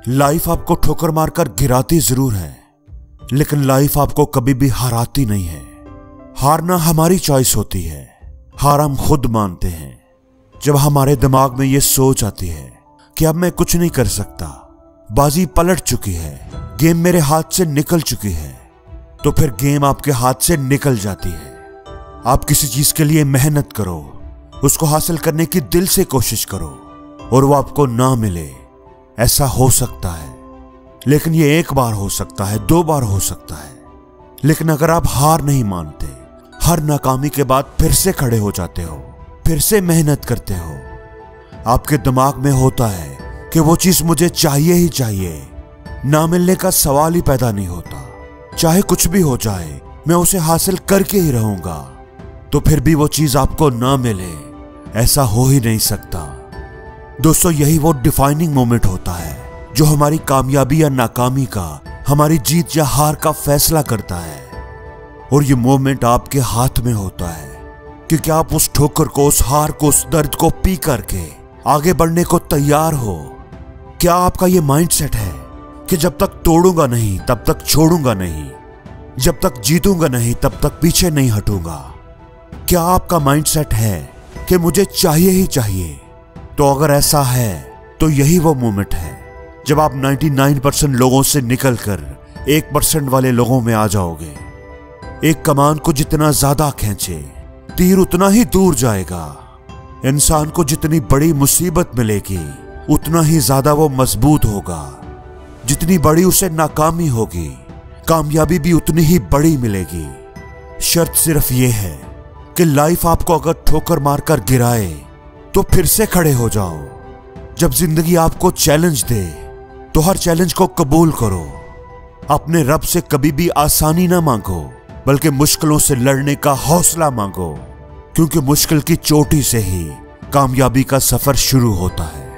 Life आपको ठोकर मारकर गिराती जरूर है, लेकिन लाइफ आपको कभी भी हराती नहीं है। हारना हमारी चॉइस होती है, हार हम खुद मानते हैं। जब हमारे दिमाग में यह सोच आती है कि अब मैं कुछ नहीं कर सकता, बाजी पलट चुकी है, गेम मेरे हाथ से निकल चुकी है, तो फिर गेम आपके हाथ से निकल जाती है। आप किसी चीज के लिए मेहनत करो, उसको हासिल करने की दिल से कोशिश करो, और वो आपको ना मिले। ऐसा हो सकता है, लेकिन ये एक बार हो सकता है, 2 बार हो सकता है। लेकिन अगर आप हार नहीं मानते, हर नाकामी के बाद फिर से खड़े हो जाते हो, फिर से मेहनत करते हो, आपके दिमाग में होता है कि वो चीज मुझे चाहिए ही चाहिए, ना मिलने का सवाल ही पैदा नहीं होता। चाहे कुछ भी हो जाए, मैं उसे हासिल करके ही रहूंगा, तो फिर भी वो चीज आपको ना मिले, ऐसा हो ही नहीं सकता। दोस्तों, यही वो डिफाइनिंग मोमेंट होता है जो हमारी कामयाबी या नाकामी का, हमारी जीत या हार का फैसला करता है। और ये मोमेंट आपके हाथ में होता है कि क्या आप उस ठोकर को, उस हार को, उस दर्द को पी करके आगे बढ़ने को तैयार हो। क्या आपका ये माइंडसेट है कि जब तक तोड़ूंगा नहीं तब तक छोड़ूंगा नहीं, जब तक जीतूंगा नहीं तब तक पीछे नहीं हटूंगा। क्या आपका माइंडसेट है कि मुझे चाहिए ही चाहिए? तो अगर ऐसा है तो यही वो मोमेंट है जब आप 99% लोगों से निकलकर 1% वाले लोगों में आ जाओगे। एक कमान को जितना ज्यादा खींचे, तीर उतना ही दूर जाएगा। इंसान को जितनी बड़ी मुसीबत मिलेगी, उतना ही ज्यादा वो मजबूत होगा। जितनी बड़ी उसे नाकामी होगी, कामयाबी भी उतनी ही बड़ी मिलेगी। शर्त सिर्फ ये है कि लाइफ आपको अगर ठोकर मारकर गिराए तो फिर से खड़े हो जाओ। जब जिंदगी आपको चैलेंज दे तो हर चैलेंज को कबूल करो। अपने रब से कभी भी आसानी ना मांगो, बल्कि मुश्किलों से लड़ने का हौसला मांगो, क्योंकि मुश्किल की चोटी से ही कामयाबी का सफर शुरू होता है।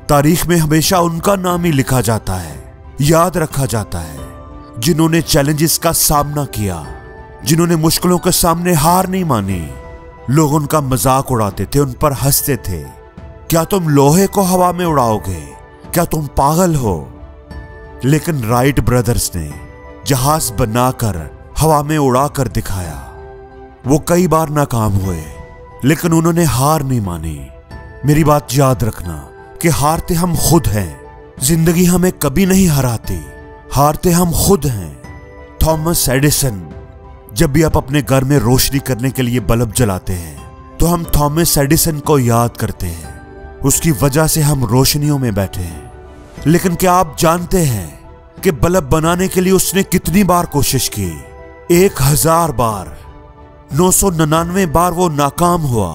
तारीख में हमेशा उनका नाम ही लिखा जाता है, याद रखा जाता है, जिन्होंने चैलेंजेस का सामना किया, जिन्होंने मुश्किलों के सामने हार नहीं मानी। लोग उनका मजाक उड़ाते थे, उन पर हंसते थे। क्या तुम लोहे को हवा में उड़ाओगे? क्या तुम पागल हो? लेकिन राइट ब्रदर्स ने जहाज बनाकर हवा में उड़ाकर दिखाया। वो कई बार नाकाम हुए, लेकिन उन्होंने हार नहीं मानी। मेरी बात याद रखना कि हारते हम खुद हैं, जिंदगी हमें कभी नहीं हराती, हारते हम खुद हैं। थॉमस एडिसन, जब भी आप अपने घर में रोशनी करने के लिए बल्ब जलाते हैं तो हम थॉमस एडिसन को याद करते हैं। उसकी वजह से हम रोशनियों में बैठे हैं। लेकिन क्या आप जानते हैं कि बल्ब बनाने के लिए उसने कितनी बार कोशिश की? 1000 बार। 999 बार वो नाकाम हुआ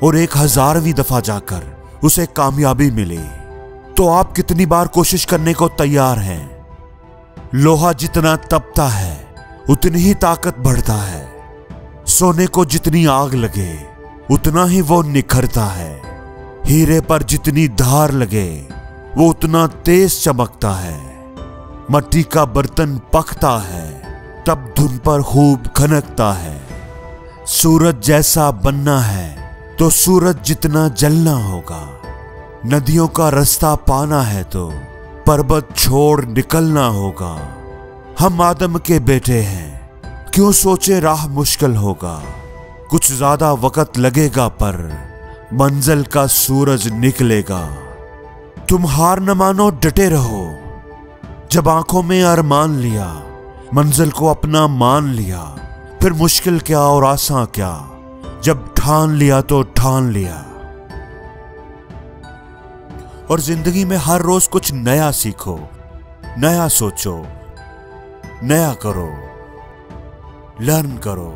और 1000वीं दफा जाकर उसे कामयाबी मिली। तो आप कितनी बार कोशिश करने को तैयार हैं? लोहा जितना तपता है उतनी ही ताकत बढ़ता है। सोने को जितनी आग लगे उतना ही वो निखरता है। हीरे पर जितनी धार लगे वो उतना तेज चमकता है। मट्टी का बर्तन पकता है तब धुन पर खूब खनकता है। सूरज जैसा बनना है तो सूरज जितना जलना होगा। नदियों का रास्ता पाना है तो पर्वत छोड़ निकलना होगा। हम आदम के बेटे हैं, क्यों सोचे राह मुश्किल होगा। कुछ ज्यादा वक्त लगेगा पर मंजिल का सूरज निकलेगा। तुम हार न मानो, डटे रहो। जब आंखों में अरमान लिया, मंजिल को अपना मान लिया, फिर मुश्किल क्या और आसान क्या, जब ठान लिया तो ठान लिया। और जिंदगी में हर रोज कुछ नया सीखो, नया सोचो, नया करो, लर्न करो।